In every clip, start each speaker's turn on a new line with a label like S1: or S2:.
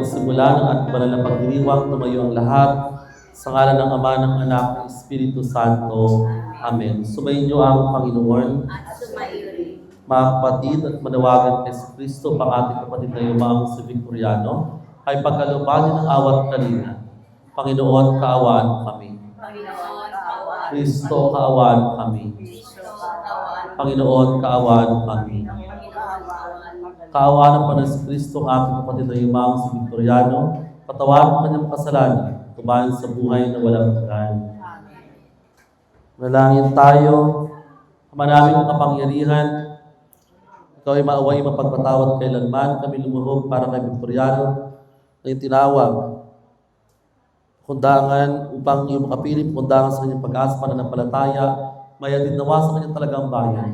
S1: magsimula ng at banal na pagdiriwang, tumayo ang lahat. Sa ngalan ng Ama, ng Anak, ng Espiritu Santo. Amen. Sumayin niyo ang Panginoon.
S2: At sumayo rin.
S1: Mga kapatid, at manawagan kay Kristo, pang ating kapatid na yumaong si Victoriano, ay pagkalubhan ng awat kanina. Panginoon, kaawaan kami.
S2: Panginoon, kaawaan.
S1: Kristo, kaawaan kami.
S2: Kristo, kaawaan.
S1: Panginoon, kaawaan kami.
S2: Panginoon, kaawaan.
S1: Kaawaan pa ng si Kristo, ang ating kapatid na yumaong si Victoriano, patawarin ang kanyang kasalanan, tumahan sa buhay na walang hanggan. Manalangin tayo. Ama namin ang kapangyarihan, ikaw ay maaway mapagpatawad kailanman. Kami lumuhog para kay Victoriano na yung tinawag. Kundangan upang iyong makapiling, kundangan sa kanyang pag-asa, pananampalataya, mayatid nawa sa kanyang talagang bayan.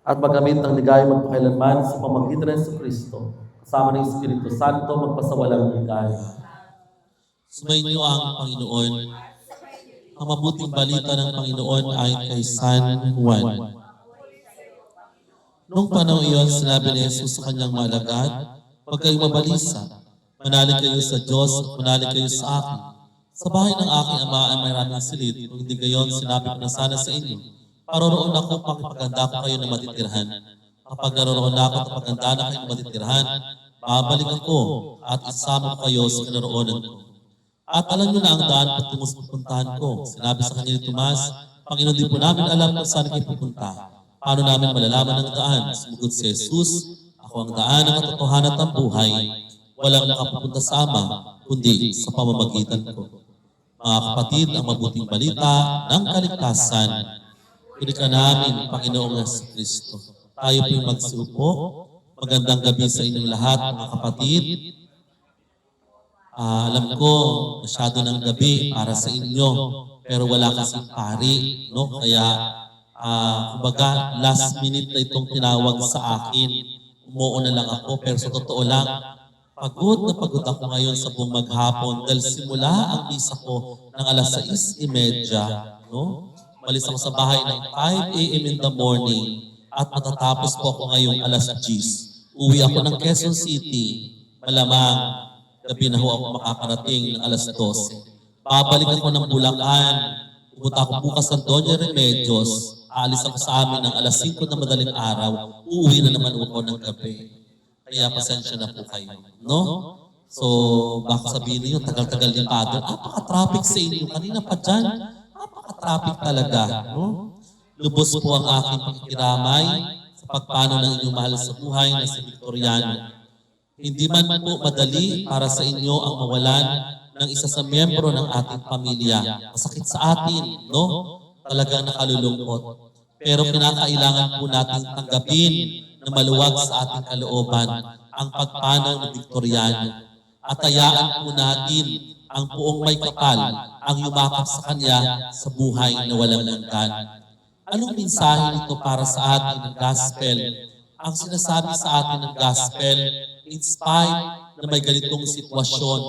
S1: At magamit ng ligaya magpakailanman sa pamagitan ng Kristo. Kasama ng Espiritu Santo, magpasawalang ligaya.
S3: Sumayin niyo ang Panginoon. Ang mabuting balita ng Panginoon ay kay San Juan. Noong panahon iyon, sinabi ni Jesus sa kanyang mga alagad, "Huwag kayong mabalisa. Manalig kayo sa Diyos at manalig kayo sa akin. Sa bahay ng aking ama ay maraming silid. Kung hindi gayon, sinabi ko na sana sa inyo. Paroroon ako pakipaganda ko kayo na matitirhan. Kapag naroroon ako at paganda na kayo na matitirhan, babalik ako at isama ko kayo sa kinaroonan ko. At alam niyo na ang daan patungo sa pupuntahan ko." Sinabi sa kanya ni Tomas, "Panginoon, di po namin alam kung saan kayo pupunta. Paano namin malalaman ang daan?" Sumagot si Jesus, "Ako ang daan, ang katotohanan at ang buhay. Walang nakapupunta sa Ama, kundi sa pamamagitan ko." Mga kapatid, ang mabuting balita ng kaligtasan. Punikan namin, Panginoong Kristo. Tayo po'y magsiupo. Magandang gabi sa inyong lahat, mga kapatid. Alam ko, masyado ng gabi para sa inyo, pero wala kasing pari, no? Kaya, kumbaga, last minute na itong tinawag sa akin. Umuo na lang ako, pero sa totoo lang, pagod na pagod ako ngayon sa buong maghapon dahil simula ang misa ko ng alas 6:30, no? Malis ako sa bahay ng 5 a.m. in the morning at matatapos po ako ngayong alas 10. Uwi ako ng Quezon City, malamang gabi na ho ako makakarating ng alas 12. Babalik ako ng Bulacan. Pupunta ako bukas ng Doña Remedios. Aalis ako sa amin ng alas 5 na madaling araw. Uuwi na naman ako ng gabi. Kaya pasensya na po kayo. No? So, baka sabihin niyo, tagal-tagal yung padre. Napaka-traffic sa inyo. Kanina pa dyan. Napaka-traffic talaga. No? Lubos po ang aking pakikiramay sa pagpano ng inyong mahal sa buhay na si Victoriano. Hindi man po madali para sa inyo ang mawalan ng isa sa miyembro ng ating pamilya. Masakit sa atin, no? Talagang nakalulungkot. Pero kinakailangan po natin tanggapin na maluwag sa ating kalooban ang pagpanaw ni Victoriano. At hayaan po natin ang buong may kapal ang yumakap sa kanya sa buhay na walang hanggan. Anong mensahe nito para sa atin ng gospel? Ang sinasabi sa atin ng gospel, in spite na may ganitong sitwasyon,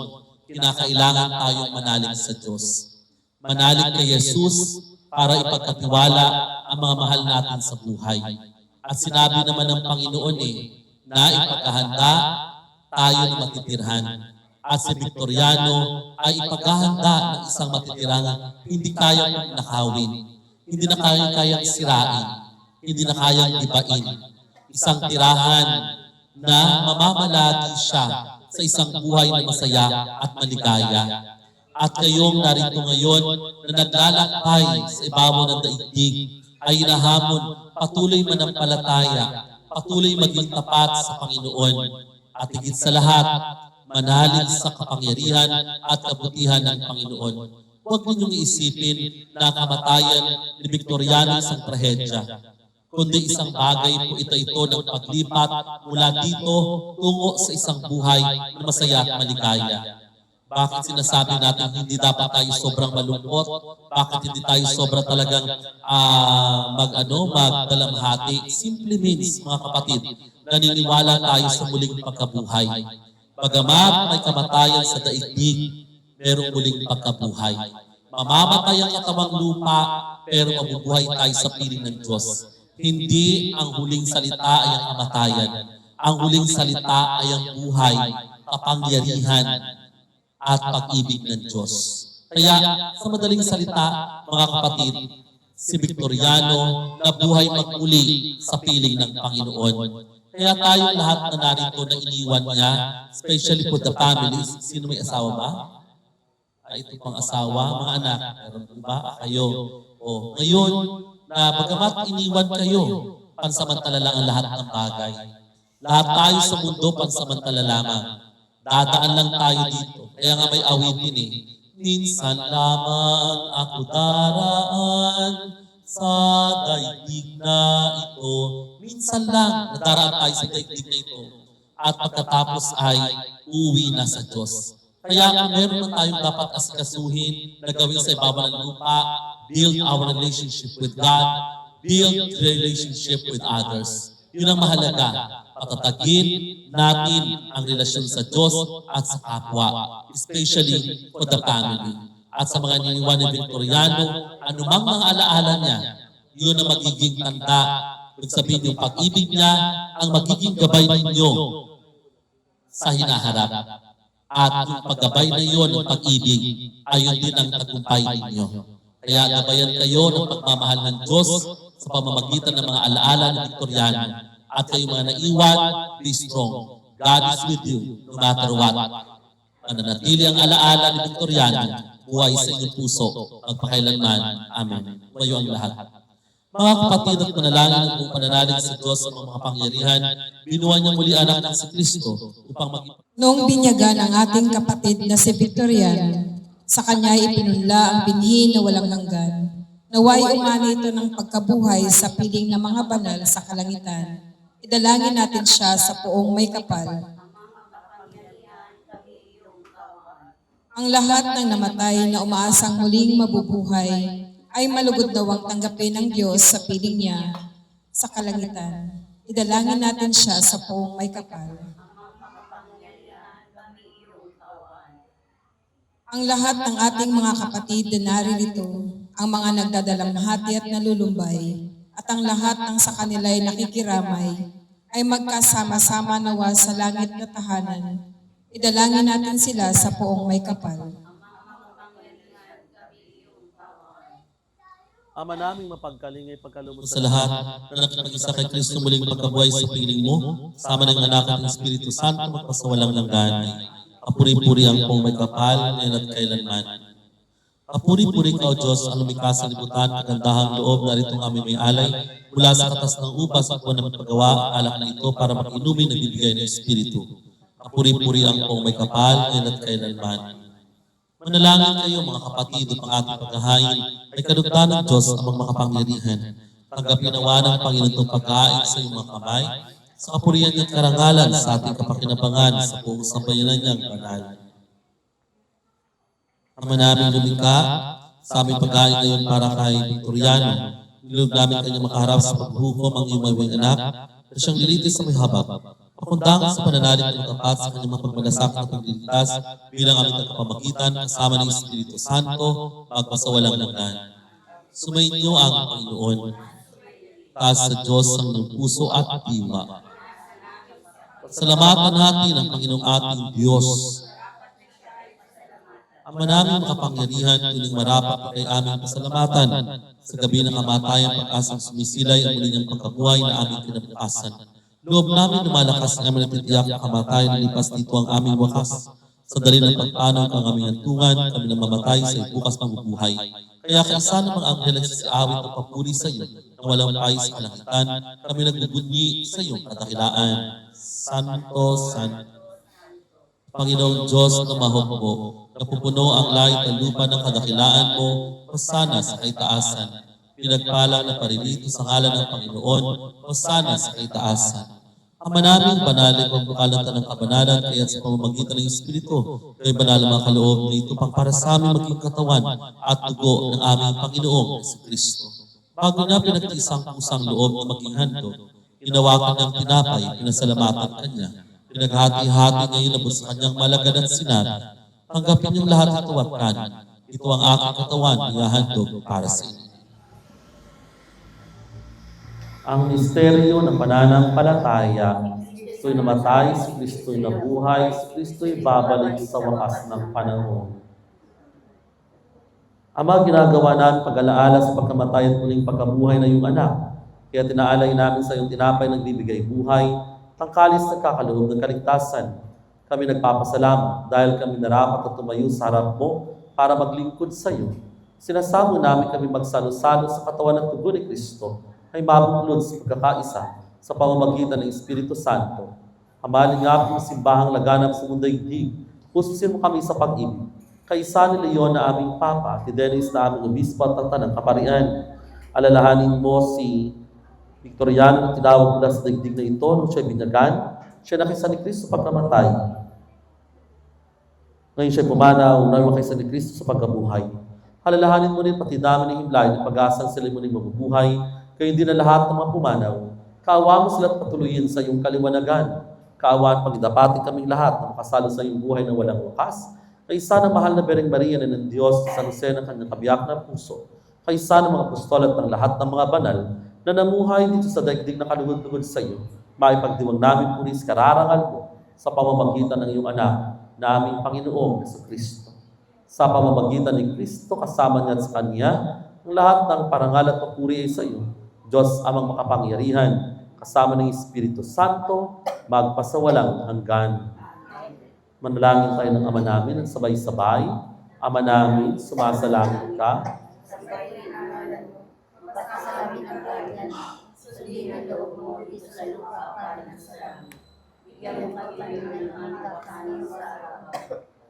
S3: kinakailangan tayong manalig sa Diyos. Manalig kay Jesus para ipagkatiwala ang mga mahal natin sa buhay. At sinabi naman ng Panginoon na ipagkahanda tayo ng matitirhan. At si Victoriano ay ipaghahanda ng isang matitirang hindi kayang nakawin, hindi na kayang sirain, hindi na kayang ibain. Isang tirahan na mamamalagi siya sa isang buhay na masaya at maligaya. At kayong narito ngayon na naglalakbay sa ibabaw ng daigdig ay hinahamon patuloy manampalataya, patuloy maging tapat sa Panginoon. At higit sa lahat, manalig sa kapangyarihan at kabutihan ng Panginoon. Huwag ninyong iisipin na kamatayan ni Victoriano isang trahedya, kundi isang bagay po ito ng paglipat mula dito tungo sa isang buhay na masaya at maligaya. Bakit sinasabi natin hindi dapat tayo sobrang malungkot? Bakit hindi tayo sobrang talagang magdalamhati? Simply means, mga kapatid, naniniwala tayo sa muling pagkabuhay. Bagamat may kamatayan sa daigdig, merong muling pagkabuhay. Mamamatay ang katawang lupa, pero mabubuhay tayo sa piling ng Diyos. Hindi ang huling salita ay ang kamatayan. ang huling salita ay ang buhay, kapangyarihan, at pag-ibig ng Diyos. Kaya sa madaling salita, mga kapatid, si Victoriano nabuhay magmuli sa piling ng Panginoon. Kaya tayong lahat na narito na iniwan niya, especially for the families, sino may asawa ba? Ito pang asawa, mga anak, meron po ba? Kayo. O, ngayon, na bagamat iniwan kayo, pansamantala lang ang lahat ng bagay. Lahat tayo sa mundo, pansamantala lamang. Dadaan lang tayo dito. Kaya nga may awitin eh. Minsan lamang ako daraan sa daigdig na ito. Minsan lang nadaraan tayo sa daigdig na ito. At pagkatapos ay uwi na sa Diyos. Kaya kung meron na tayong dapat asikasuhin na gawin sa ibabaw ng lupa, build our relationship with God, build relationship with others. Yun ang mahalaga. Patatagin natin ang relasyon sa Diyos at sa kapwa, especially for the family. At sa mga niniwan ni Victoriano, anumang mga alaala niya, yun ang magiging tanda. Ibig sabihin yung pag-ibig niya, ang magiging gabay ninyo sa hinaharap. At yung paggabay na yun ng pag-ibig, ayun din ang tagumpay ninyo. Kaya gabayan kayo ng pagmamahal ng Diyos sa pamamagitan ng mga alaala ng Victoriano. At kayo mga naiwan, be strong. God is with you, no matter what. Mananatili ang alaala ni Victoriano, buhay sa inyong puso, magpakailanman. Amen. Mayo ang lahat. Mga kapatid at manalangin ng buong pananalig sa Diyos sa mga kapangyarihan, binuha niya muli anak ng si Kristo upang
S4: Noong binyagan ang ating kapatid na si Victoriano, sa kanya ipinunla ang binhi na walang hanggan. Naway umani ito ng pagkabuhay sa piling ng mga banal sa kalangitan. Idalangin natin siya sa poong may kapal. Ang lahat ng namatay na umaasang muling mabubuhay ay malugod daw ang tanggapin ng Diyos sa piling niya sa kalangitan. Idalangin natin siya sa poong may kapal. Ang lahat ng ating mga kapatid na naririto, ang mga nagdadalamhati at nalulumbay, at ang lahat ng sa kanila'y nakikiramay, ay magkasama-sama nawa sa langit na tahanan. Idalangin natin sila sa poong may kapal.
S1: Ama naming mapagkalingay pagkalumot
S3: sa lahat na nakipag-isa kay Kristo muling pagkabuhay sa piling mo, sama ng anak at ng Espiritu Santo, magpasawalang langganay. Kapuri-puri ang pong may kapal, ngayon at kailanman. Kapuri-puri ka, O Diyos, ang lumikha sa libutan, kagandahang loob, naritong aming may alay, mula sa katas ng ubas at buwan ng paggawa, alak na ito para mag-inumin na bibigay ng Espiritu. Kapuri-puri ang pong may kapal, ngayon at kailanman. Manalangin kayo, mga kapatid, upang ating pagkahain, ay kadugtan ng Diyos ang mga makapangyarihan. Tanggapin nawa ng Panginoon itong pagkain sa iyong mga kamay, sa kapurihan at karangalan sa ating kapakinabangan sa buong sambayanan niyang banal. Ama namin lumikha, sa aming pagkain ngayon para kay Victoriano, nilog namin kanyang makaharap sa paghukom ang iyong maywang anak, na siyang nilitis sa may habag. Papundang sa pananalig ng tapat sa kanyang mapagmalasak na pagliligtas bilang aming tagapamagitan kasama ng Espiritu Santo, magpasawalang hanggan. Sumainyo ang Panginoon, taas sa Diyos ang ng puso at diwa. Salamatan natin ang Panginoong ating Diyos. Ama namin makapangyarihan, tuling marapat kay aming pasalamatan sa gabi ng kamatayan pag-asang sumisilay ang muli niyang pagkabuhay na aming kinabukasan. Loob namin lumalakas ang aming natitiyak na kamatayan, lipas dito ang aming wakas. Sa dali ng pagpanog ang aming hantungan, kami na mamatay sa bukas mabubuhay. Kaya kaisa ng mga anghel ay sisiawit at papuri sa iyo, na walang payo sa kalangitan, kami nagbubunyi sa iyong kadakilaan. Santo, Santo, Panginoong Diyos na mahukbo, napupuno ang langit at lupa ng kadakilaan mo, hosana sa kaitaasan. Pinagpala na paririto sa ngalan ng Panginoon, hosana sa kaitaasan. Ama naming banal, pagbukalatan ng kabanalan, kaya sa pamamagitan ng Espiritu, kay banal mga kaloob na ito pang para sa aming maging katawan at dugo ng aming Panginoong si Kristo. Bago niya pinag-isang pusang loob na maging handog, hinawakan niyang tinapay, pinasalamatan kanya. Pinaghati-hati ngayon na sa kanyang malagad at sinabi, tanggapin niyong lahat ito at kanin. Ito ang aking katawan, ihahandog para sa inyo. Ang misteryo ng pananampalataya.
S1: Kristo'y namatay, si Kristo'y nabuhay, si Kristo'y babalik sa wakas ng panahon. Ama, ginagawa namin pag-alaala sa pagkamatay at muling pagkabuhay na iyong anak. Kaya tinaalay namin sa iyong tinapay nagbibigay buhay, tangkalis na kakaloob ng kaligtasan. Kami nagpapasalamat dahil kami narapat at tumayo sa harap mo para maglingkod sa iyo. Sinasamo namin kami magsalo-salo sa katawan at tugon ni Kristo ay mabuklod sa pagkakaisa sa pamamagitan ng Espiritu Santo. Hamalin nga po simbahang laganap sa mundaigdig. Pususin mo kami sa pag-ibig. Kaisa ni Leon na aming Papa, si Dennis na aming Obispo at ng Kaparian. Alalahanin mo si Victoriano na tinawag mula sa daigdig na ito nung siya binyagan. Siya nakisa ni Kristo pagkamatay. Ngayon siya pumanaw na nakisa ni Kristo sa pagkabuhay. Alalahanin mo rin pati dami ng himlay na pag-asang sila mo rin mabubuhay, kaya hindi na lahat ng mga pumanaw. Kaawa mo sila at patuloyin sa iyong kaliwanagan. Kaawa at pagdapatin kaming lahat na makasalo sa iyong buhay na walang wakas. Kaisa ng mahal na Bereng Maria na ng Diyos sa San Jose ng kanyang kabiyak na puso. Kaisa ng mga apostol at ng lahat ng mga banal na namuhay dito sa daigdig na kalugod-lugod sa iyo. Maipagdiwang namin puris kararangal mo sa pamamagitan ng iyong anak na aming Panginoong Hesus Kristo. Sa pamamagitan ni Kristo kasama niya at sa Kanya, ang lahat ng parangal at papuri ay sa iyo, Diyos amang makapangyarihan, kasama ng Espiritu Santo, magpasawalang hanggan. Manalangin tayo ng Ama namin ng sabay-sabay. Ama namin, sumasalangit ka.
S2: Sambahin ang ngalan mo, pagkasabi ng ganyan, sundin ang loob mo dito sa lupa para sa langit. Bigyan mo kami ng aming kakanin sa araw.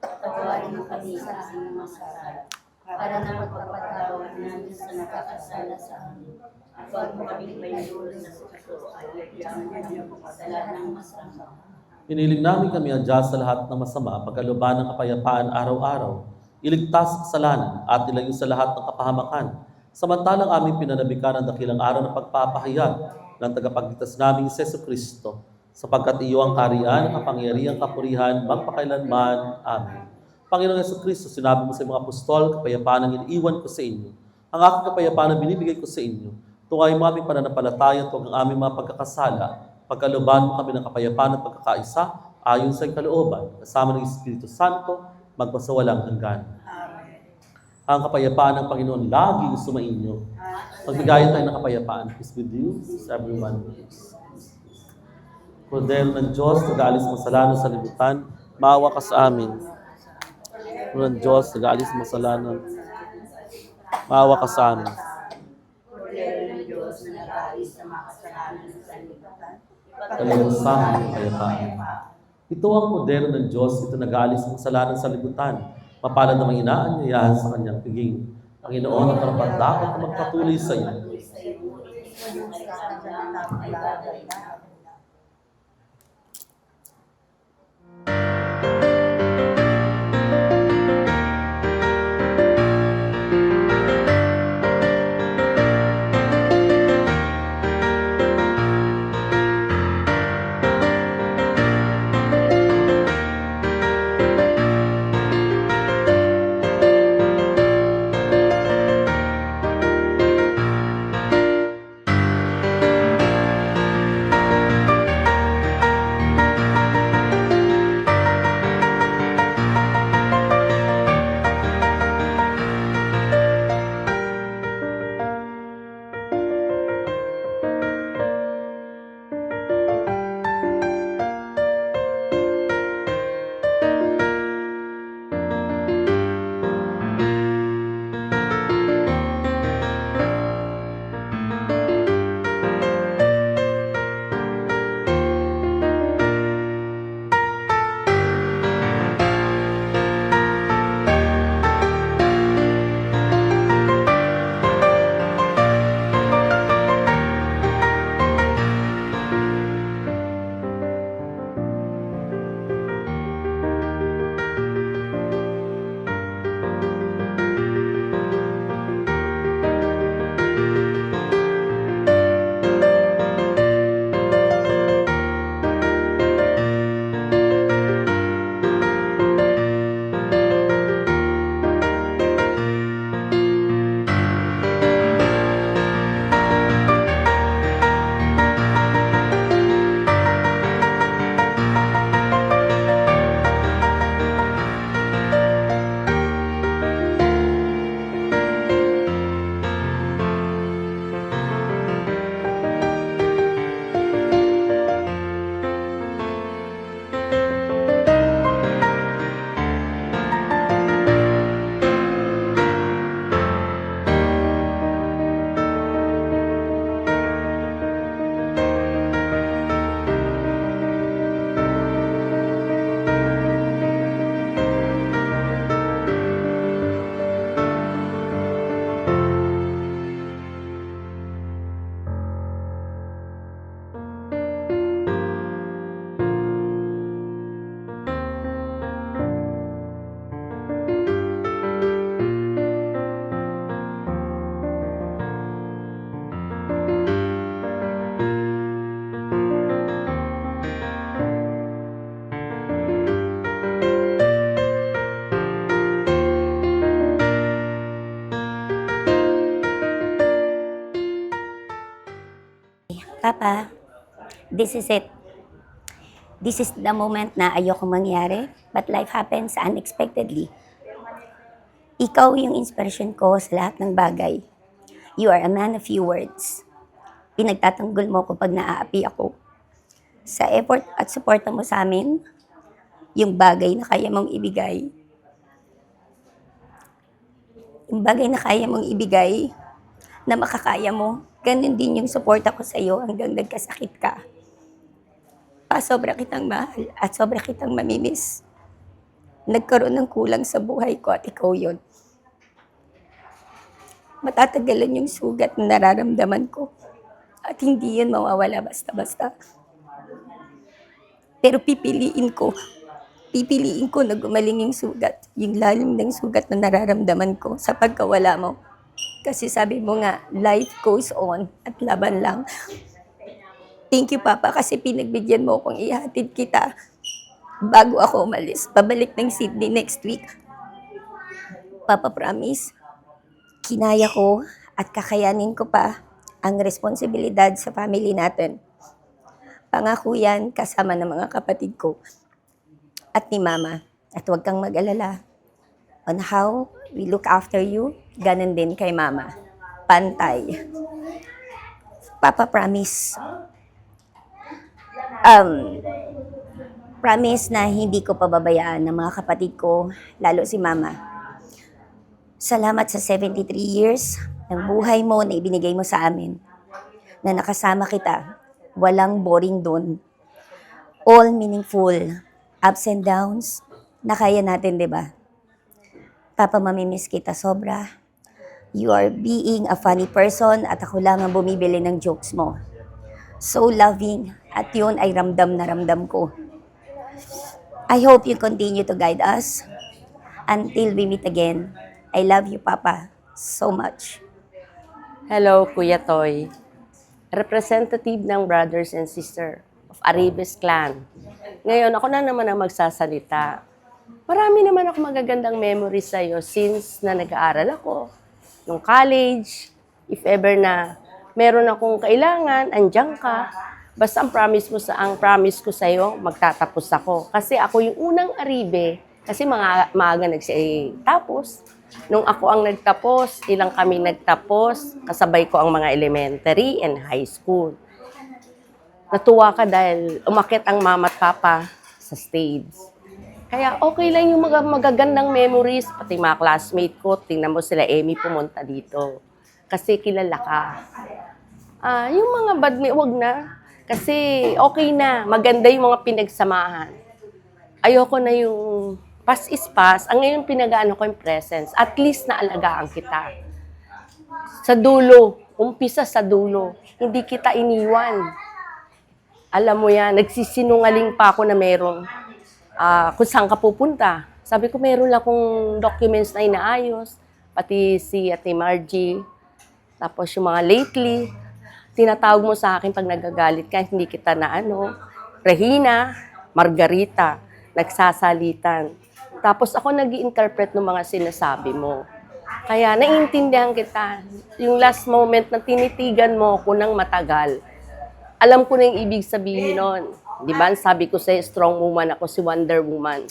S2: Patawarin mo kami sa aming mga sala, para na magpapatawad namin sa nakakasala sa amin. At huwag mo kami panulo sa suso at bigyan mo kami sa lahat ng masama.
S1: Iniling namin kami adya sa lahat ng masama, pagkalooban ng kapayapaan araw-araw, iligtas sa kasalanan at ilayo sa lahat ng kapahamakan. Samantalang aming pinanabikan ang dakilang araw ng pagpapahayag ng tagapagligtas namin si Hesus Kristo, sapagkat iyo ang kaharian, ang kapangyarihan, kapurihan, magpakailanman. Amen. Panginoong Hesus Kristo, sinabi mo sa mga apostol, kapayapaan ang iniiwan ko sa inyo. Ang aking kapayapaan ang binibigay ko sa inyo. Tungay mo aming pananampalataya at huwag ang aming mga pagkakasala. Pagkalooban mo kami ng kapayapaan at pagkakaisa, ayon sa kalooban, kasama ng Espiritu Santo, magpasawalang hanggan. Ang kapayapaan ng Panginoon laging sumainyo. Magbigayan tayo ng kapayapaan. Peace with you, peace everyone. Kordero ng Diyos, nag-aalis masalanan sa libutan, maawa ka sa amin. Kordero ng Diyos, nag-aalis masalanan, maawa ka sa amin.
S2: Kordero ng Diyos na nag-aalis sa makasalanan sa libutan,
S1: Kalimutan sa amin, kapayapaan. Ito ang kordero ng Diyos, ito nag-aalis ng kasalanan sa libutan. Mapalad namang inaanyayahan sa kanyang piging. Panginoon, ang karapat-dapat na magpatuloy sa iyo.
S2: Papa, this is it. This is the moment na ayoko mangyari, but life happens unexpectedly. Ikaw yung inspiration ko sa lahat ng bagay. You are a man of few words. Pinagtatanggol mo ko pag naaapi ako. Sa effort at suporta mo sa amin, yung bagay na kaya mong ibigay. Yung bagay na kaya mong ibigay, na makakaya mo, ganun din yung suporta ko sa iyo hanggang nagkasakit ka. Sobra kitang mahal at sobra kitang mamimiss. Nagkaroon ng kulang sa buhay ko at ikaw yun. Matatagalan yung sugat na nararamdaman ko at hindi yun mawawala basta-basta. Pero pipiliin ko na gumaling yung sugat, yung lalim ng sugat na nararamdaman ko sa pagkawala mo. Kasi sabi mo nga, life goes on at laban lang. Thank you, Papa, kasi pinagbigyan mo akong ihatid kita bago ako umalis. Pabalik ng Sydney next week. Papa, promise, kinaya ko at kakayanin ko pa ang responsibilidad sa family natin. Pangako yan kasama ng mga kapatid ko at ni Mama. At huwag kang mag-alala on how we look after you, ganun din kay Mama. Pantay. Papa, promise. Promise na hindi ko pababayaan ng mga kapatid ko, lalo si Mama. Salamat sa 73 years ng buhay mo na ibinigay mo sa amin. Na nakasama kita. Walang boring doon. All meaningful. Ups and downs. Na kaya natin, di ba? Papa, mamimiss kita sobra. You are being a funny person at ako lang ang bumibili ng jokes mo. So loving. At yun ay ramdam na ramdam ko. I hope you continue to guide us until we meet again. I love you, Papa, so much.
S5: Hello, Kuya Toy. Representative ng Brothers and Sisters of Aribes Clan. Ngayon, ako na naman ang magsasalita. Marami naman ako magagandang memories sa'yo since na nag-aaral ako. Nung college, if ever na meron akong kailangan, andyan ka. Basta ang promise ko sa'yo, magtatapos ako. Kasi ako yung unang Aribe, kasi maaga tapos. Nung ako ang nagtapos, ilang kami nagtapos, kasabay ko ang mga elementary and high school. Natuwa ka dahil umakyat ang mama at papa sa stage. Kaya okay lang yung magagandang memories, pati mga classmate ko, tingnan mo sila Amy pumunta dito. Kasi kilala ka. Yung mga wag na. Kasi okay na, maganda yung mga pinagsamahan. Ayoko na yung past is past. Ang ngayon pinag-ano ko yung presence. At least naalagaan kita. Sa dulo, umpisa sa dulo, hindi kita iniwan. Alam mo yan, nagsisinungaling pa ako na meron kung saan ka pupunta. Sabi ko, meron lang akong documents na inaayos. Pati si Ate Margie. Tapos yung mga lately, tinatawag mo sa akin pag nagagalit ka, hindi kita na Regina, Margarita, nagsasalitan. Tapos ako nag-i-interpret ng mga sinasabi mo. Kaya naiintindihan kita. Yung last moment na tinitigan mo ako ng matagal, alam ko na yung ibig sabihin nun. Di ba? Sabi ko sa'yo, strong woman ako, si Wonder Woman.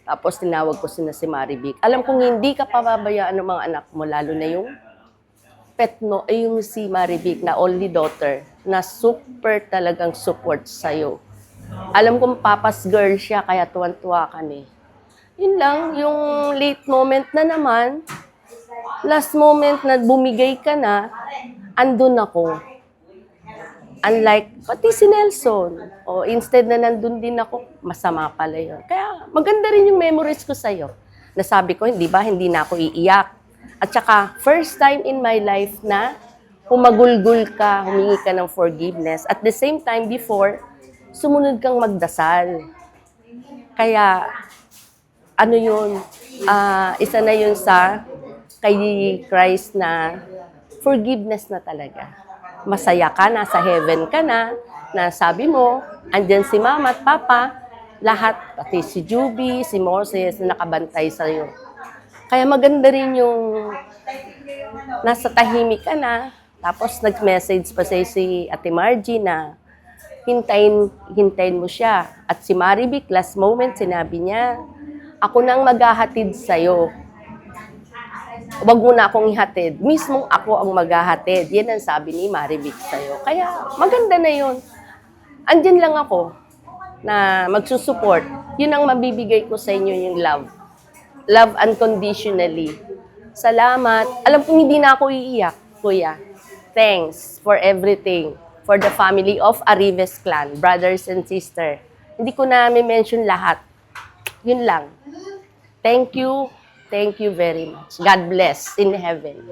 S5: Tapos tinawag ko si Marivic. Alam kong hindi ka pababayaan ng mga anak mo, lalo na yung yung si Marivic na only daughter, na super talagang support sa'yo. Alam kong papa's girl siya, kaya tuwan-tuwa kami. Yun lang, yung late moment na naman, last moment na bumigay ka na, andun ako. Unlike, pati si Nelson, instead na nandun din ako, masama pala yun. Kaya maganda rin yung memories ko sa'yo. Nasabi ko, hindi na ako iiyak. At saka, first time in my life na humagulgul ka, humingi ka ng forgiveness. At the same time, before, sumunod kang magdasal. Kaya, isa na yun sa kay Christ na forgiveness na talaga. Masaya ka, nasa heaven ka na sabi mo, andyan si Mama at Papa, lahat, pati si Juby, si Moses, na nakabantay sa'yo. Kaya maganda rin yung nasa tahimik ka na, Tapos nag-message pa si Ate Margie na hintayin mo siya. At si Marivic, last moment, sinabi niya, ako nang maghahatid sa'yo. Huwag mo na akong ihatid. Mismong ako ang maghahatid. Yan ang sabi ni Marivic sa'yo. Kaya maganda na yun. Andyan lang ako na magsusupport. Yun ang mabibigay ko sa inyo, yung love. Love unconditionally. Salamat. Alam kong hindi na ako iiyak, Kuya. Thanks for everything. For the family of Arribes Clan, brothers and sisters. Hindi ko na mention lahat. Yun lang. Thank you. Thank you very much. God bless in heaven.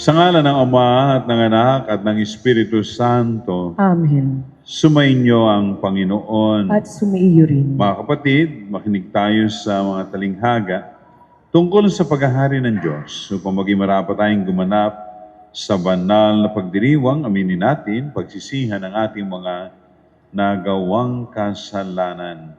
S6: Sa ngalan ng Ama at ng Anak at ng Espiritu Santo,
S7: Amen.
S6: sumainyo ang Panginoon.
S7: At sumaiyo rin.
S6: Mga kapatid, makinig tayo sa mga talinghaga tungkol sa paghahari ng Diyos upang maging marapat tayong gumanap sa banal na pagdiriwang. Aminin natin pagsisihan ng ating mga nagawang kasalanan.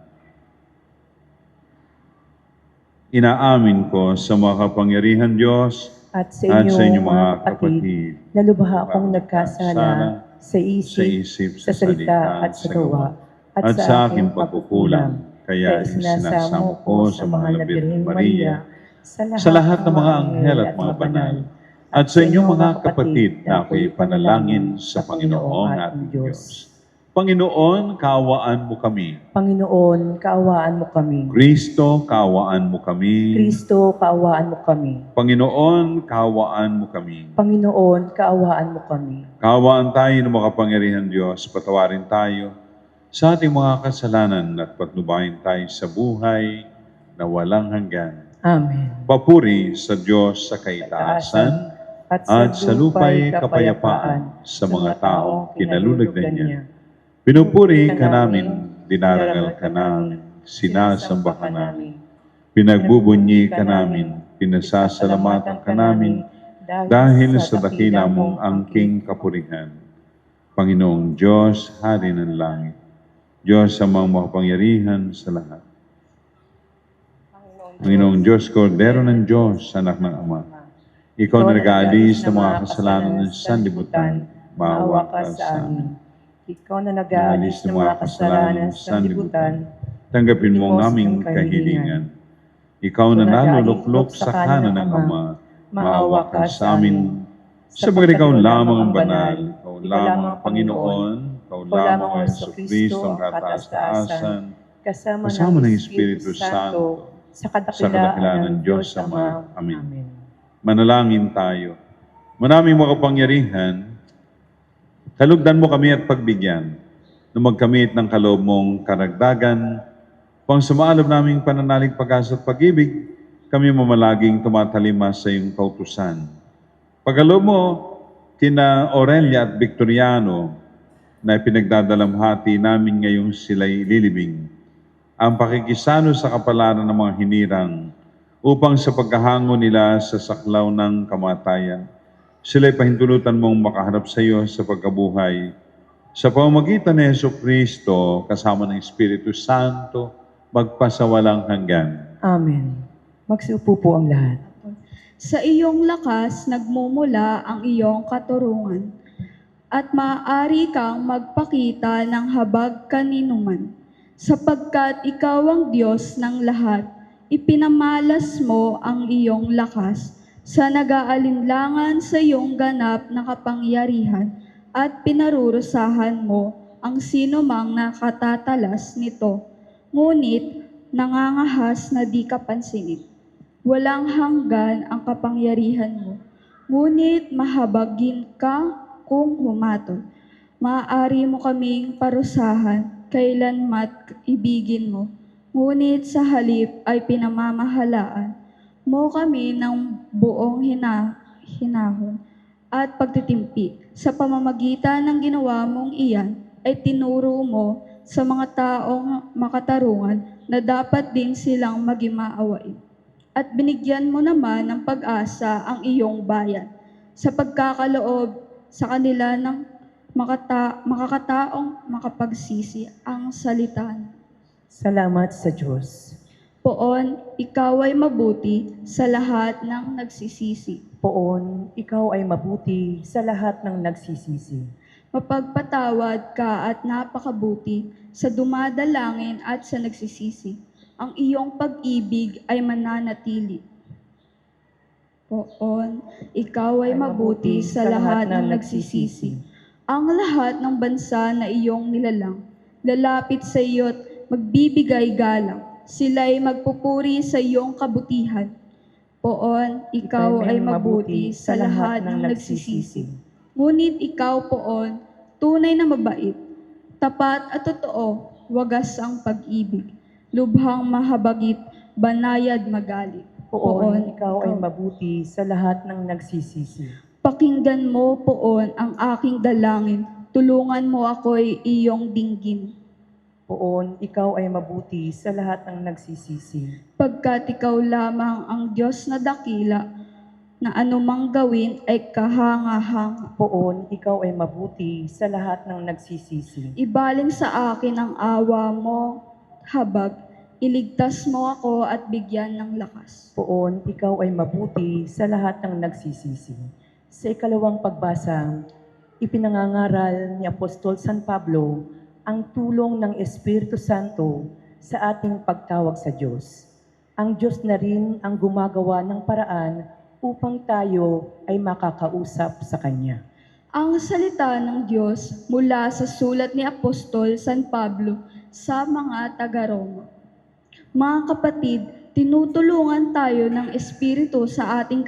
S6: Inaamin ko sa mga kapangyarihan Diyos
S7: At sa
S6: inyong
S7: mga kapatid, na lubha akong nagkasala sa isip, sa salita at sa gawa, at sa aking pagkukulang. Kaya isinasamo ko sa mga Birheng Maria, sa lahat ng mga anghel at mga banal, at sa inyong mga kapatid na ako'y panalangin sa Panginoong ating Diyos. Panginoon, kaawaan mo kami. Panginoon, kaawaan mo kami.
S6: Kristo, kaawaan mo kami.
S7: Kristo, kaawaan mo kami.
S6: Panginoon, kaawaan mo kami.
S7: Panginoon, kaawaan mo kami.
S6: Kaawaan tayo ng makapangyarihan Diyos, patawarin tayo sa ating mga kasalanan at patnubayan tayo sa buhay na walang hanggan.
S7: Amen.
S6: Papuri sa Diyos sa kaitaasan at sa lupay kapayapaan sa mga taong kinalulugdan niya. Pinupuri ka namin, dinarangal ka namin, sinasamba ka namin, pinagbubunyi ka namin, pinasasalamatan ka namin, dahil sa dakila mong angking kapurihan. Panginoong Diyos, Hari ng langit, Diyos sa mga makapangyarihan sa lahat. Panginoong Diyos, Kordero ng Diyos, Anak ng Ama, Ikaw na nag-aalis ng mga kasalanan ng sanlibutan, maawa ka sa amin.
S7: Ikaw na nag-aalis ng mga kasalanan sa sanlibutan,
S6: Tanggapin mo ang aming kahilingan. Ikaw na naluluklok sa kanan ng Ama, maawa ka sa amin. Sabagat ikaw lamang ang banal, ikaw lamang Panginoon, ikaw lamang o Yesu Kristo ang kataas-taasan, kasama ng Espiritu Santo, sa kadakilaan ng Diyos Ama. Amen. Manalangin tayo. Manaming makapangyarihan, kalugdan mo kami at pagbigyan na magkamit ng kaloob mong karagdagan, pang sumaalab naming pananalig, pag-asa at pag-ibig, kami mamalaging tumatalima sa iyong kautusan. Pagkaloob mo, kina Aurelia at Victoriano na pinagdadalamhati namin ngayong sila'y lilibing, ang pakikisano sa kapalaran ng mga hinirang upang sa pagkahango nila sa saklaw ng kamatayan, sila'y pahintulutan mong makaharap sa iyo sa pagkabuhay. Sa pamamagitan ni Yesu Kristo, kasama ng Espiritu Santo, magpasawalang hanggan.
S7: Amen. Magsiupo po ang lahat.
S8: Sa iyong lakas nagmumula ang iyong katurungan, at maaari kang magpakita ng habag kaninuman, sapagkat ikaw ang Diyos ng lahat, ipinamalas mo ang iyong lakas sa nag-aalinlangan sa iyong ganap na kapangyarihan at pinarurusahan mo ang sinumang nakatatalas nito, ngunit nangangahas na di kapansinin. Walang hanggan ang kapangyarihan mo, ngunit mahabagin ka kung humatol. Maaari mo kaming parusahan kailanmat ibigin mo, ngunit sa halip ay pinamamahalaan mo kami ng buong hinahon at pagtitimpi. Sa pamamagitan ng ginawa mong iyan ay tinuro mo sa mga taong makatarungan na dapat din silang maging maawain. At binigyan mo naman ng pag-asa ang iyong bayan sa pagkakaloob sa kanila ng makakataong makapagsisi ang salita.
S7: Salamat sa Diyos.
S8: Poon, ikaw ay mabuti sa lahat ng nagsisisi.
S7: Poon, ikaw ay mabuti sa lahat ng nagsisisi.
S8: Mapagpatawad ka at napakabuti sa dumadalangin at sa nagsisisi. Ang iyong pag-ibig ay mananatili. Poon, ikaw ay mabuti sa lahat ng nagsisisi. Ang lahat ng bansa na iyong nilalang, lalapit sa iyo't magbibigay galang. Sila'y magpupuri sa iyong kabutihan. Poon, ikaw ay mabuti sa lahat ng nagsisisi. Ngunit ikaw, Poon, tunay na mabait, tapat at totoo, wagas ang pag-ibig. Lubhang mahabagit, banayad magalit.
S7: Poon, ikaw ay mabuti sa lahat ng nagsisisi.
S8: Pakinggan mo, Poon, ang aking dalangin. Tulungan mo ako'y iyong dinggin.
S7: Poon, ikaw ay mabuti sa lahat ng nagsisisi.
S8: Pagkat ikaw lamang ang Diyos na dakila, na anumang gawin ay kahanga-hanga.
S7: Poon, ikaw ay mabuti sa lahat ng nagsisisi.
S8: Ibaling sa akin ang awa mo, habag, iligtas mo ako at bigyan ng lakas.
S7: Poon, ikaw ay mabuti sa lahat ng nagsisisi. Sa ikalawang pagbasa, ipinangangaral ni Apostol San Pablo ang tulong ng Espiritu Santo sa ating pagtawag sa Diyos. Ang Diyos na rin ang gumagawa ng paraan upang tayo ay makakausap sa Kanya.
S8: Ang salita ng Diyos mula sa sulat ni Apostol San Pablo sa mga taga-Roma. Mga kapatid, tinutulungan tayo ng Espiritu sa ating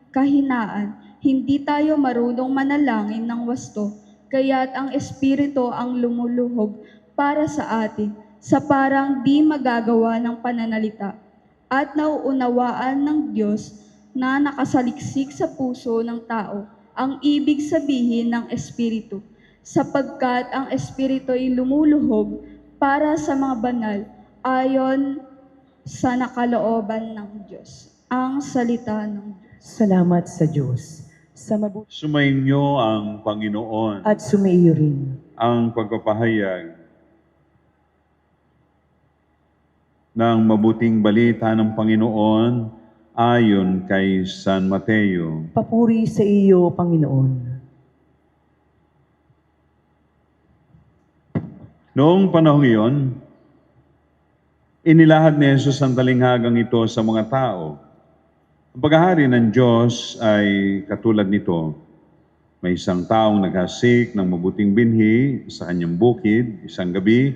S8: kahinaan. Hindi tayo marunong manalangin ng wasto, kaya't ang Espiritu ang lumuluhog para sa atin sa parang di magagawa ng pananalita at nauunawaan ng Diyos na nakasaliksik sa puso ng tao ang ibig sabihin ng Espiritu, sapagkat ang Espiritu ay lumuluhog para sa mga banal ayon sa nakalooban ng Diyos. Ang salita ng Diyos.
S7: Salamat sa Diyos. Sa mabuti
S6: Sumainyo ang Panginoon.
S7: at sumaiyo rin.
S6: Ang pagpapahayag ng mabuting balita ng Panginoon ayon kay San Mateo.
S7: Papuri sa iyo, Panginoon.
S6: Noong panahong iyon, inilahad ni Jesus ang talinghagang ito sa mga tao. Ang paghahari ng Diyos ay katulad nito. May isang taong naghasik ng mabuting binhi sa kanyang bukid isang gabi.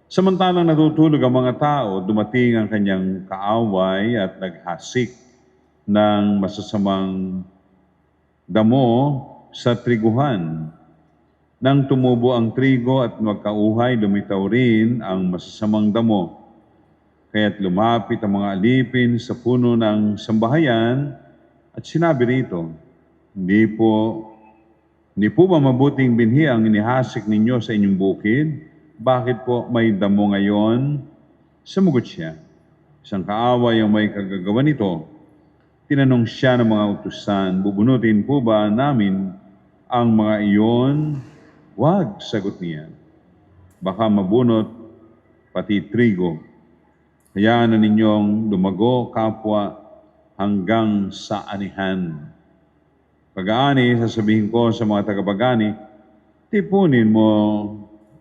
S6: Samantalang natutulog ang mga tao, dumating ang kanyang kaaway at naghasik ng masasamang damo sa triguhan. Nang tumubo ang trigo at magkauhay, lumitaw rin ang masasamang damo. Kaya't lumapit ang mga alipin sa puno ng sambahayan at sinabi rito, Hindi po ba mabuting binhi ang inihasik ninyo sa inyong bukid? Bakit po may damo ngayon? Sumugot siya. Isang kaaway ang may kagagawa nito. Tinanong siya ng mga utusan, bubunutin po ba namin ang mga iyon? Wag, sagot niya. Baka mabunot pati trigo. Hayaan na ninyong lumago kapwa hanggang sa anihan. Pag-aani, sasabihin ko sa mga tagapag-ani, tipunin mo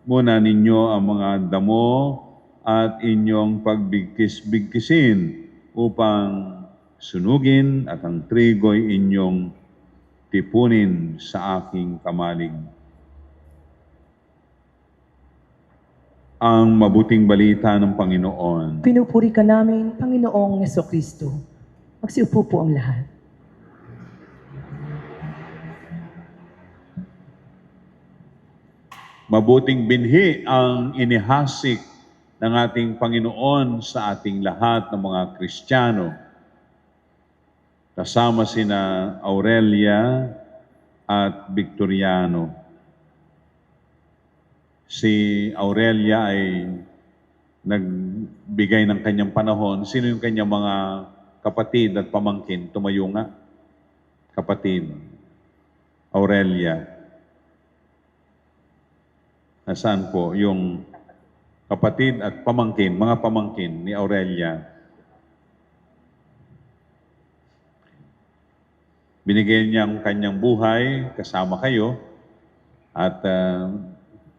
S6: muna ninyo ang mga damo at inyong pagbigkis-bigkisin upang sunugin at ang trigo'y inyong tipunin sa aking kamalig. Ang mabuting balita ng Panginoon.
S7: Pinupuri ka namin, Panginoong Jesucristo. Magsiupo po ang lahat.
S6: Mabuting binhi ang inihasik ng ating Panginoon sa ating lahat ng mga Kristiyano. Kasama sina Aurelia at Victoriano. Si Aurelia ay nagbigay ng kanyang panahon. Sino yung kanyang mga kapatid at pamangkin? Tumayo nga. Kapatid. Aurelia. Nasaan po yung kapatid at pamangkin, mga pamangkin ni Aurelia? Binigyan niya ang kanyang buhay, kasama kayo, at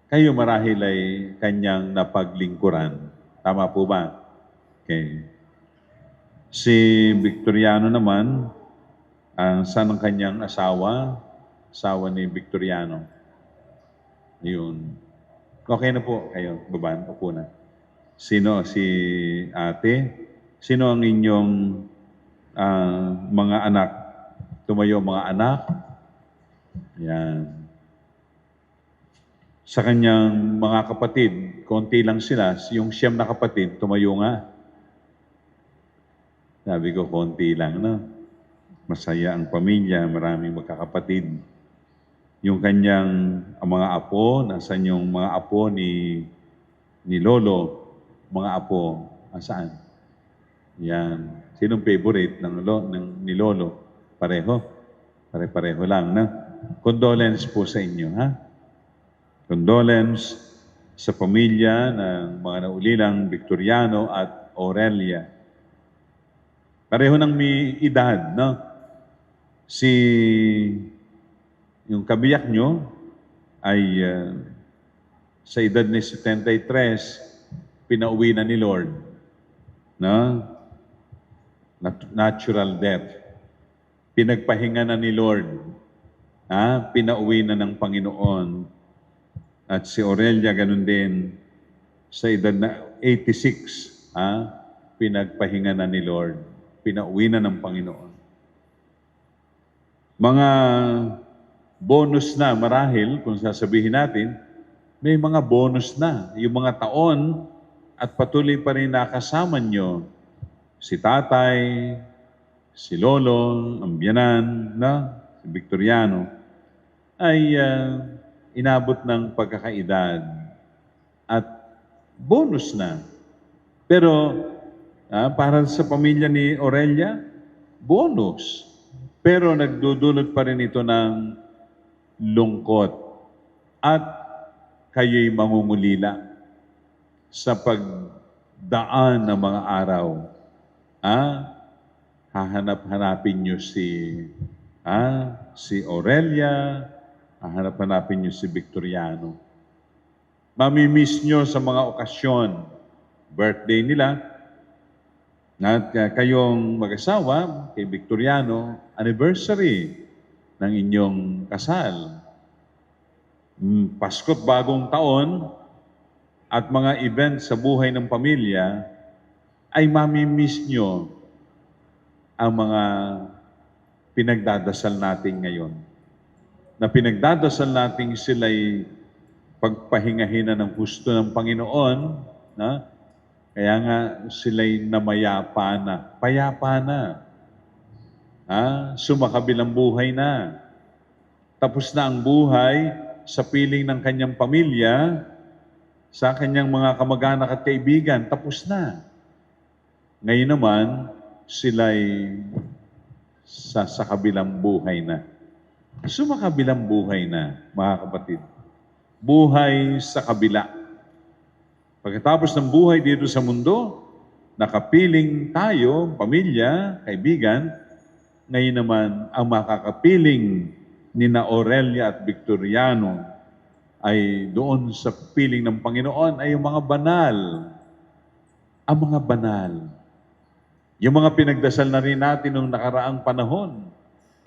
S6: kayo marahil ay kanyang napaglingkuran. Tama po ba? Okay. Si Victoriano naman, saan ang kanyang asawa? Asawa ni Victoriano. Yun. Okay na po kayo, baban, upo na. Sino? Si ate? Sino ang inyong mga anak? Tumayo mga anak? Yan. Sa kanyang mga kapatid, konti lang sila. Yung 9 na kapatid, tumayo nga. Sabi ko, konti lang, no? Masaya ang pamilya, maraming magkakapatid. Yung kanyang mga apo, nasan yung mga apo ni Lolo? Mga apo, saan? Yan. Sinong favorite ni Lolo? Pareho? Pare-pareho lang, na? Condolence po sa inyo, ha? Condolence sa pamilya ng mga naulilang Victoriano at Aurelia. Pareho ng may edad, no? Yung kabiyak nyo ay sa edad ni 73, pinauwi na ni Lord. No? Natural death. Pinagpahinga na ni Lord. Pinauwi na ng Panginoon. At si Aurelia, ganun din, sa edad na 86, pinagpahinga na ni Lord. Pinauwi na ng Panginoon. Mga bonus na marahil, kung sasabihin natin, may mga bonus na. Yung mga taon at patuloy pa rin nakasama nyo. Si tatay, si lolo, ang biyanan, si Victoriano, ay inabot ng pagkakaedad at bonus na. Pero para sa pamilya ni Aurelia, bonus. Pero nagdudulot pa rin ito ng lungkot at kayo'y mangungulila sa pagdaan ng mga araw. Hahanap-hanapin nyo si Aurelia, hahanap-hanapin nyo si Victoriano. Mamimiss nyo sa mga okasyon, birthday nila, at kayong mag-asawa, kay Victoriano, anniversary. ng inyong kasal. Pasko't bagong taon at mga event sa buhay ng pamilya, ay mamimiss nyo ang mga pinagdadasal natin ngayon. Na pinagdadasal natin sila'y pagpahingahin ng husto ng Panginoon, na? Kaya nga sila'y namayapa na, payapa na, sumakabilang buhay na. Tapos na ang buhay sa piling ng kanyang pamilya, sa kanyang mga kamag-anak at kaibigan, tapos na. Ngayon naman, sila'y sa kabilang buhay na. Sumakabilang buhay na, mga kapatid. Buhay sa kabila. Pagkatapos ng buhay dito sa mundo, nakapiling tayo, pamilya, kaibigan, ngayon naman ang makakapiling ni na Aurelia at Victoriano ay doon sa piling ng Panginoon ay yung mga banal. Ang mga banal. Yung mga pinagdasal na rin natin noong nakaraang panahon,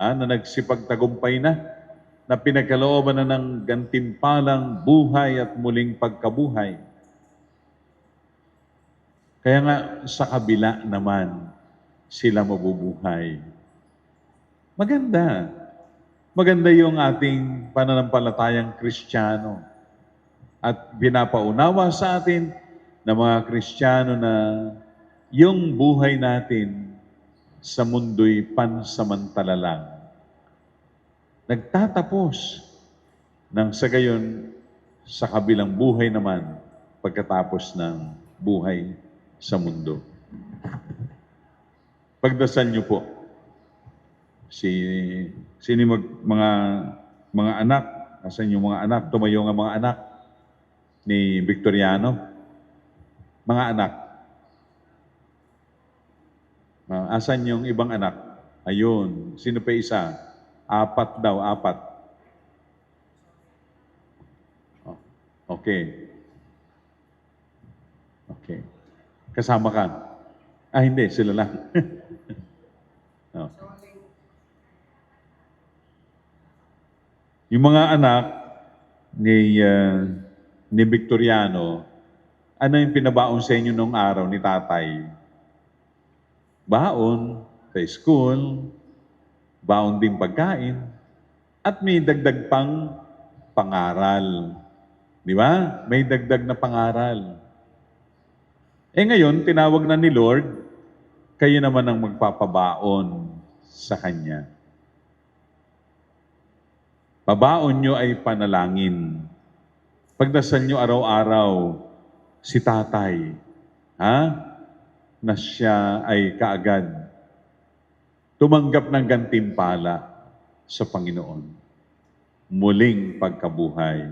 S6: na nagsipagtagumpay na pinagkalooban na ng gantimpalang buhay at muling pagkabuhay. Kaya nga sa kabila naman sila mabubuhay. Maganda. Maganda yung ating pananampalatayang Kristiyano. At pinapaunawa sa atin na mga Kristiyano na yung buhay natin sa mundo'y pansamantala lang. Nagtatapos nang sa gayon sa kabilang buhay naman pagkatapos ng buhay sa mundo. Pagdasal niyo po. Sino mga anak? Asan yung mga anak? Tumayo nga mga anak ni Victoriano. Mga anak. Asan yung ibang anak? Ayun. Sino pa isa? 4 daw, 4. Oh, okay. Okay. Kasama ka? Hindi. Sila lang. Oh. Yung mga anak ni Victoriano, ano yung pinabaon sa inyo nung araw ni tatay? Baon sa school, baon din pagkain, at may dagdag pang pangaral. Di ba? May dagdag na pangaral. Ngayon, tinawag na ni Lord, kayo naman ang magpapabaon sa Kanya. Pabaon nyo ay panalangin. Pagdasal nyo araw-araw si tatay, na siya ay kaagad tumanggap ng gantimpala sa Panginoon. Muling pagkabuhay.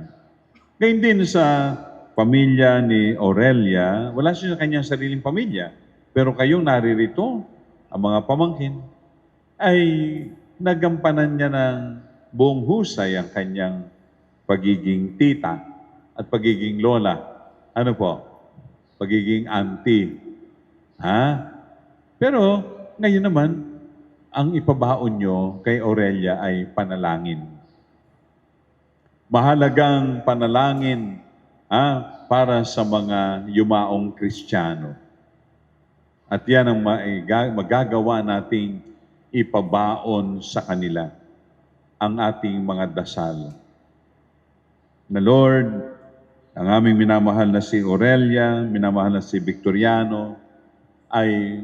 S6: Gayun din sa pamilya ni Aurelia, wala siya sa kanyang sariling pamilya, pero kayong naririto, ang mga pamangkin, ay nagampanan niya ng buong husay ang kanyang pagiging tita at pagiging lola. Ano po? Pagiging auntie. Pero ngayon naman, ang ipabaon nyo kay Aurelia ay panalangin. Mahalagang panalangin para sa mga yumaong Kristiyano. At yan ang magagawa nating ipabaon sa kanila ang ating mga dasal. Na Lord, ang aming minamahal na si Aurelia, minamahal na si Victoriano, ay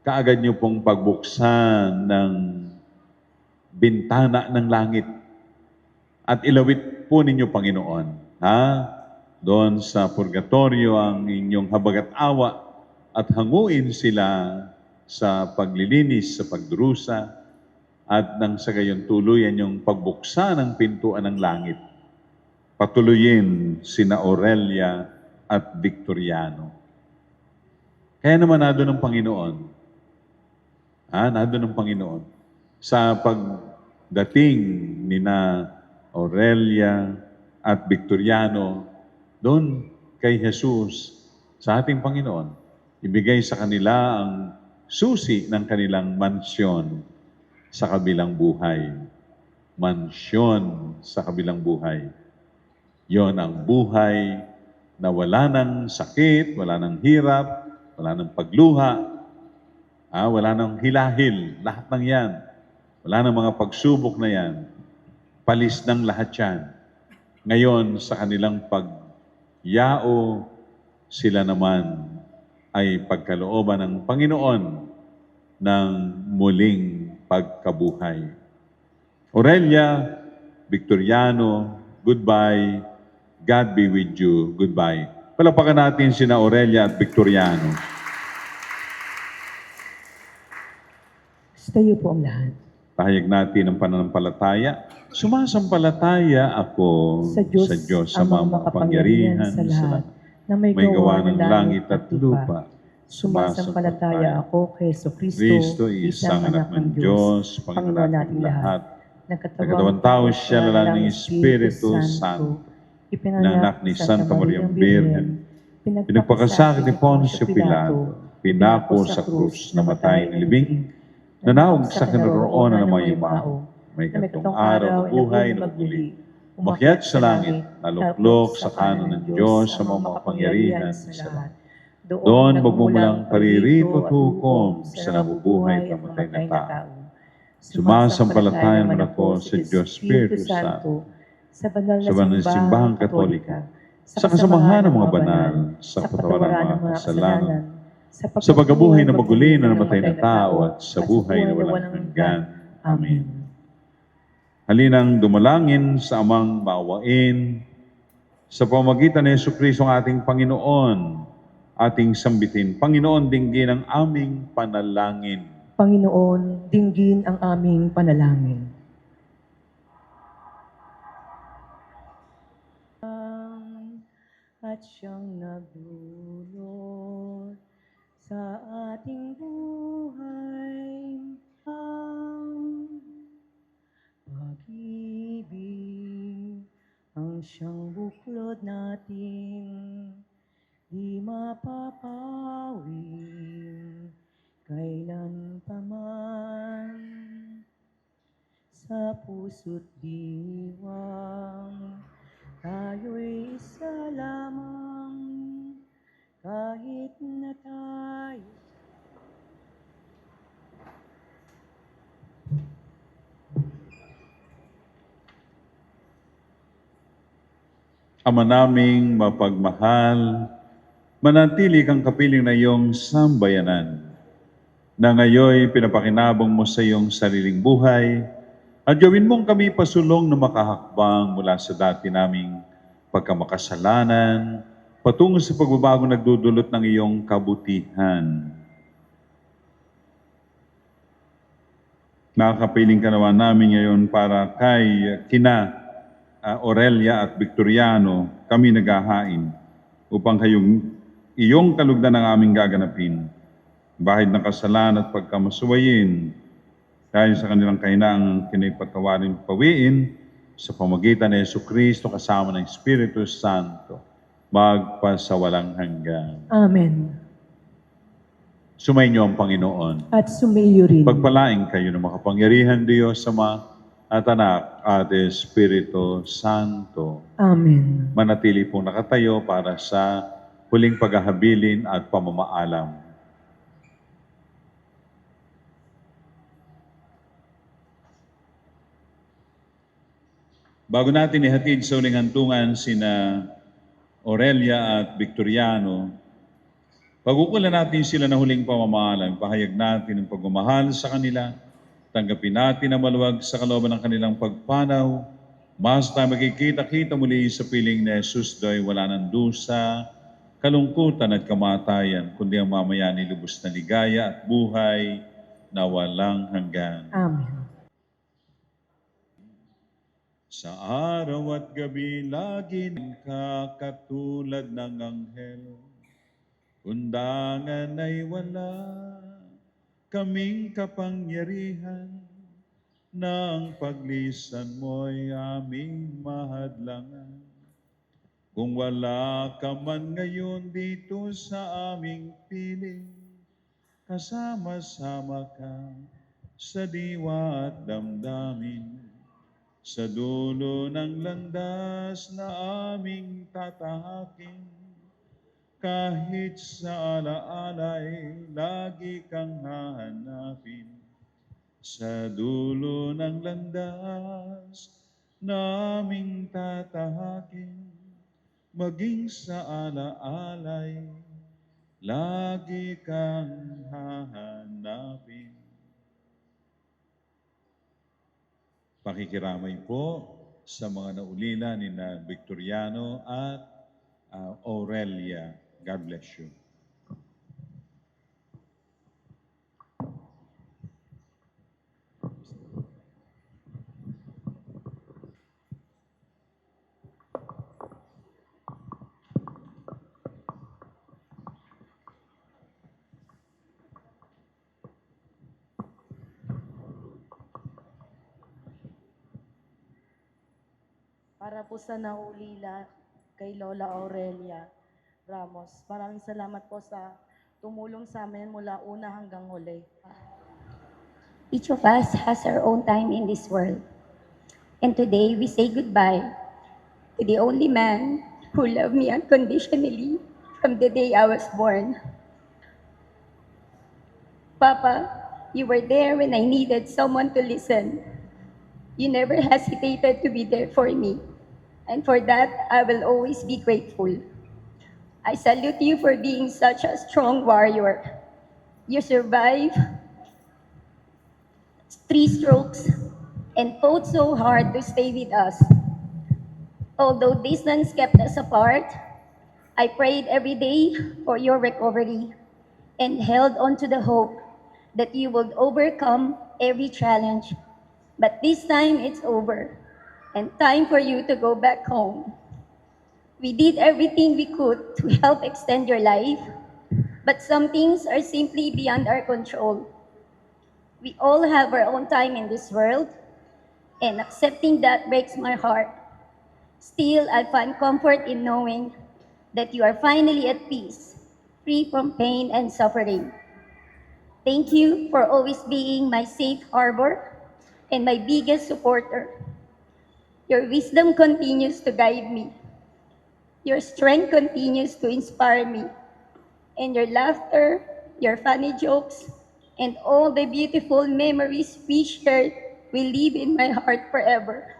S6: kaagad niyo pong pagbuksan ng bintana ng langit at ilawit po ninyo, Panginoon, doon sa purgatorio ang inyong habag at awa at hanguin sila sa paglilinis, sa pagdurusa, at nang sa gayon tuluyan yung pagbuksan ng pintuan ng langit. Patuloyin sina Aurelia at Victoriano. Kaya naman nado ng Panginoon. Nado ng Panginoon. Sa pagdating ni na Aurelia at Victoriano, doon kay Jesus, sa ating Panginoon, ibigay sa kanila ang susi ng kanilang mansyon sa kabilang buhay. mansyon sa kabilang buhay. Yon ang buhay na wala ng sakit, wala ng hirap, wala ng pagluha, wala ng hilahil, lahat ng yan. Wala ng mga pagsubok na yan. Palis ng lahat yan. Ngayon, sa kanilang pagyao, sila naman ay pagkalooban ng Panginoon ng muling pagkabuhay. Aurelia, Victoriano, goodbye. God be with you. Goodbye. Palapakan natin sina Aurelia at Victoriano.
S7: Tayo po ang lahat.
S6: Pahayag natin ang pananampalataya. Sumasampalataya ako
S7: Sa Diyos,
S6: sa mga makapangyarihan
S7: sa lahat, na may gawa ng langit at lupa. Sumasampalataya ako kay Kristo, isang anak ng Diyos, Panginoon nating lahat.
S6: Nagkatawang tao siya, lalaking Espiritu Santo, ipinanak ni Santa Maria Birhen, pinagpakasakit ni Poncio Pilato, pinako sa krus, namatay ni libing, nanawag sa kinaroonan ng mga yumao, may katong araw na buhay na magmuli, umakyat sa langit, naluklok sa kanan ng Diyos sa mga makapangyarihan sa lahat. Doon magmumulang paririto at hukom sa nabubuhay at mamatay na tao. Sumasampalataya naman ako sa Diyos Espiritu Santo, sa banal na simbahang katolika, sa kasamahan ng mga banal, sa kapatawaran ng mga kasalanan, sa pagkabuhay na maguli na namatay na tao at sa buhay na walang hanggan. Amen. Halinang dumalangin sa amang maawain, sa pamamagitan ni Jesucristo ang ating Panginoon, ating sambitin. Panginoon, dinggin ang aming panalangin.
S7: Panginoon, dinggin ang aming panalangin. At siyang nagdulot sa ating buhay ang pag-ibig, ang siyang buklod natin, di mapapawi kailan pa man, sa puso't diwang tayo'y isa lamang, kahit na tayo.
S6: Ama naming mapagmahal, manatili kang kapiling na iyong sambayanan, na ngayon pinapakinabang mo sa iyong sariling buhay, at gawin mong kami pasulong na makahakbang mula sa dati naming pagkamakasalanan, patungo sa pagbabago nagdudulot ng iyong kabutihan. Nakakapiling ka naman namin ngayon para kay kina Aurelia at Victoriano, kami naghahain upang iyong kalugdan ang aming gaganapin. Bahid ng kasalanan at pagkamasuwayin, dahil sa kanilang kahinaang kinipatawarin pawiin, sa pamagitan ni Jesucristo kasama ng Espiritu Santo, magpasawalang hanggan.
S7: Amen.
S6: Sumainyo ang Panginoon.
S7: At sumayo rin.
S6: Pagpalaing kayo ng makapangyarihan Diyos Ama at Anak at Espiritu Santo.
S7: Amen.
S6: Manatili pong nakatayo para sa huling paghahabilin at pamamaalam. Bago natin ihatid sa uling hantungan sina Aurelia at Victoriano, pag-ukulan natin sila na huling pamamaalam, pahayag natin ang pagmamahal sa kanila, tanggapin natin ang maluwag sa kalooban ng kanilang pagpanaw, mas tayo magkikita-kita muli sa piling ni Jesus do'y wala ng dusa, kalungkutan at kamatayan, kundi ang mamayani lubos na ligaya at buhay na walang hanggan.
S7: Amen.
S6: Sa araw at gabi, lagi kakatulad ng anghel. Undangan ay wala, kaming kapangyarihan, ng paglisan mo'y aming mahadlangan. Kung wala ka man ngayon dito sa aming piling, kasama-sama ka sa diwa at damdamin. sa dulo ng landas na aming tatahakin. Kahit sa alaalay, lagi kang hahanapin. Sa dulo ng landas na aming tatahakin, maging sa alaalay, lagi kang hahanapin. Pakikiramay po sa mga naulila ni na Victoriano at Aurelia. God bless you.
S9: Para po sa naulila kay Lola Aurelia Ramos. Maraming salamat po sa tumulong sa amin mula una hanggang huli.
S2: Each of us has our own time in this world. And today we say goodbye to the only man who loved me unconditionally from the day I was born. Papa, you were there when I needed someone to listen. You never hesitated to be there for me. And for that, I will always be grateful. I salute you for being such a strong warrior. You survived 3 strokes and fought so hard to stay with us. Although distance kept us apart, I prayed every day for your recovery and held on to the hope that you would overcome every challenge. But this time it's over, and time for you to go back home. We did everything we could to help extend your life, but some things are simply beyond our control. We all have our own time in this world, and accepting that breaks my heart. Still, I find comfort in knowing that you are finally at peace, free from pain and suffering. Thank you for always being my safe harbor and my biggest supporter. Your wisdom continues to guide me. Your strength continues to inspire me. And your laughter, your funny jokes, and all the beautiful memories we shared will live in my heart forever.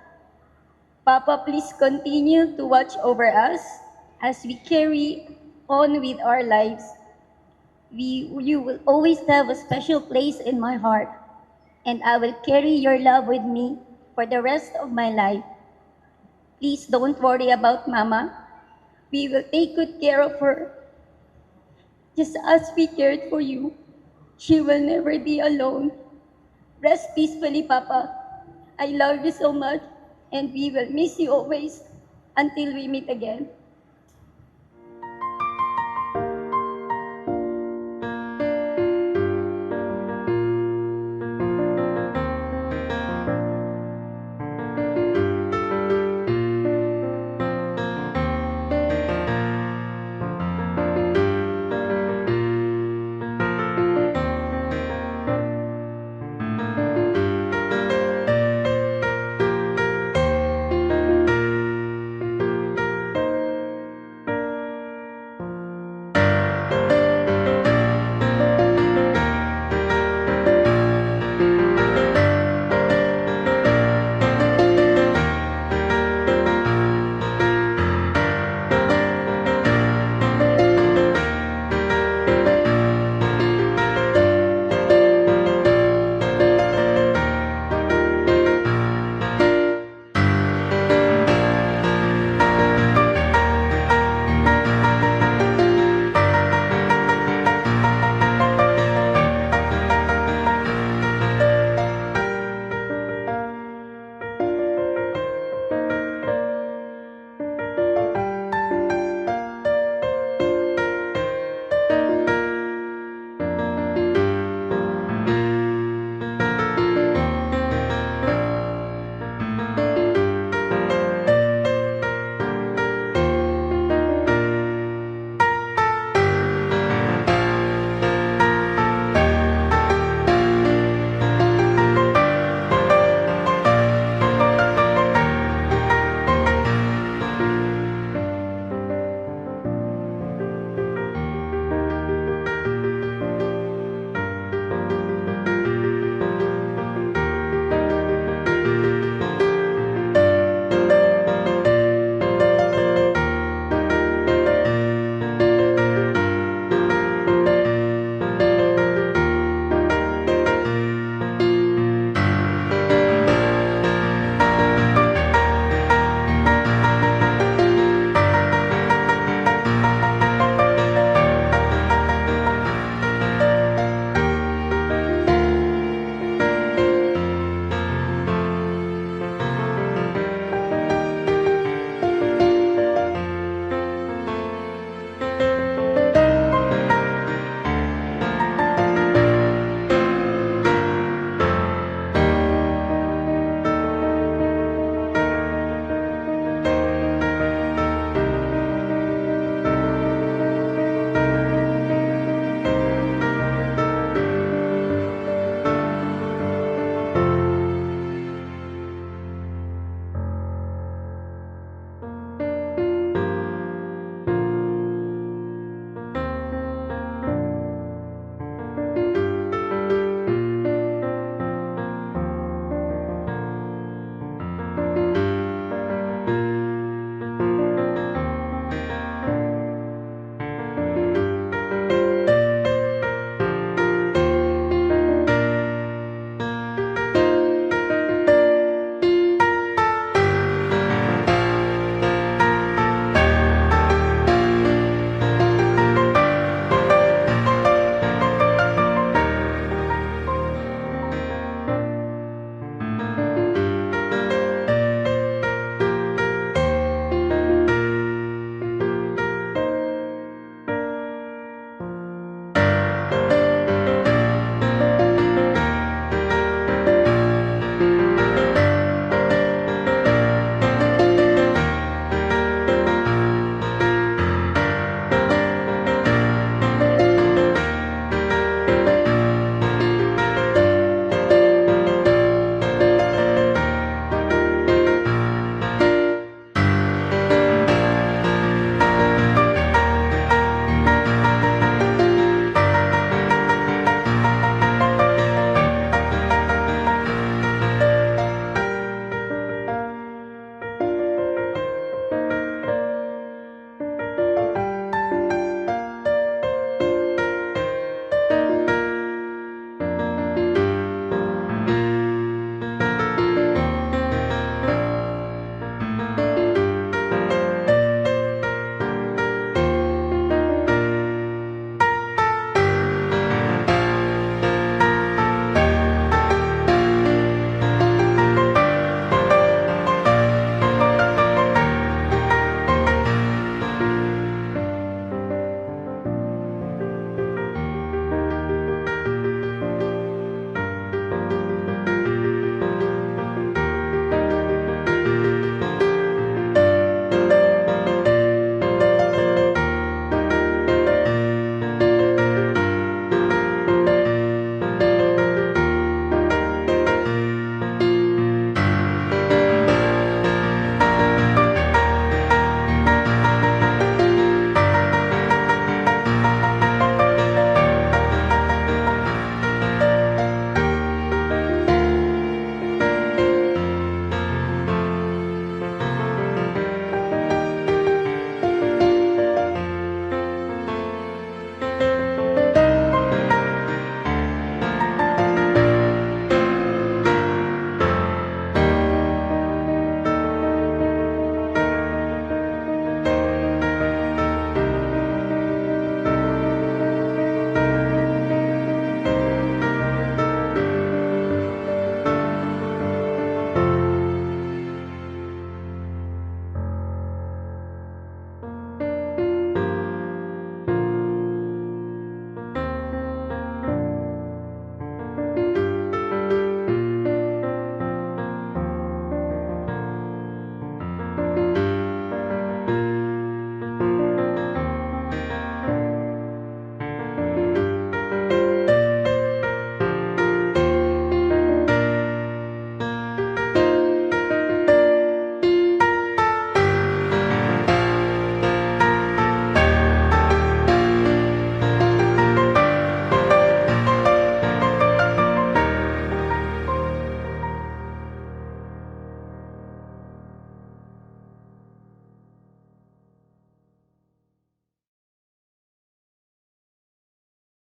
S2: Papa, please continue to watch over us as we carry on with our lives. You will always have a special place in my heart, and I will carry your love with me for the rest of my life. Please don't worry about Mama. We will take good care of her, just as we cared for you. She will never be alone. Rest peacefully, Papa. I love you so much, and we will miss you always until we meet again.